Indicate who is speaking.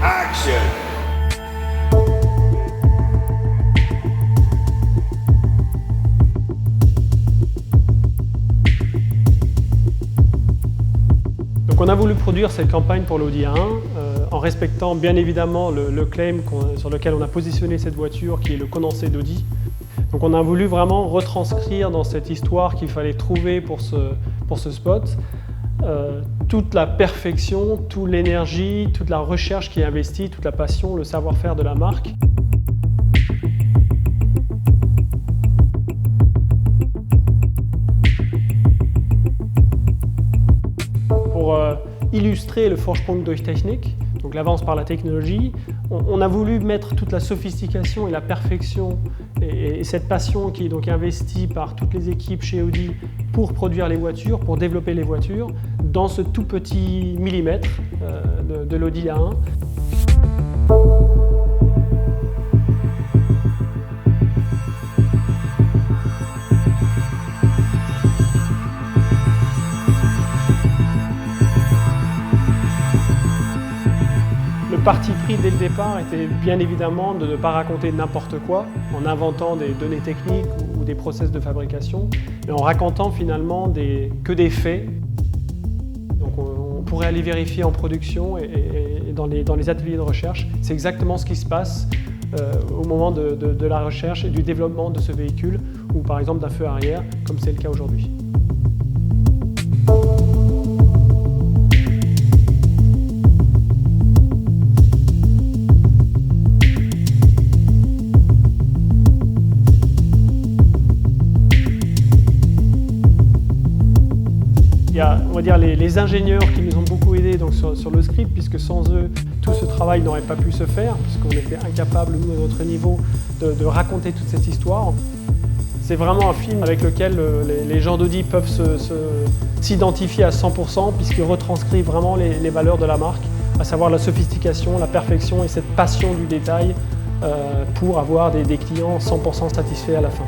Speaker 1: Action!
Speaker 2: Donc on a voulu produire cette campagne pour l'Audi A1 en respectant bien évidemment le claim sur lequel on a positionné cette voiture qui est le condensé d'Audi. Donc on a voulu vraiment retranscrire dans cette histoire qu'il fallait trouver pour ce spot toute la perfection, toute l'énergie, toute la recherche qui est investie, toute la passion, le savoir-faire de la marque. Pour illustrer le Vorsprung durch Technik, donc l'avance par la technologie, on a voulu mettre toute la sophistication et la perfection et cette passion qui est donc investie par toutes les équipes chez Audi pour produire les voitures, pour développer les voitures, dans ce tout petit millimètre de l'Audi A1. Le parti pris dès le départ était bien évidemment de ne pas raconter n'importe quoi en inventant des données techniques ou des process de fabrication, mais en racontant finalement que des faits. Donc on pourrait aller vérifier en production et dans les ateliers de recherche. C'est exactement ce qui se passe au moment de la recherche et du développement de ce véhicule ou par exemple d'un feu arrière, comme c'est le cas aujourd'hui. Il y a, on va dire, les ingénieurs qui nous ont beaucoup aidés donc, sur le script, puisque sans eux, tout ce travail n'aurait pas pu se faire, puisqu'on était incapables, nous, à notre niveau, de raconter toute cette histoire. C'est vraiment un film avec lequel les gens d'Audi peuvent s'identifier à 100%, puisqu'il retranscrit vraiment les valeurs de la marque, à savoir la sophistication, la perfection et cette passion du détail pour avoir des clients 100% satisfaits à la fin.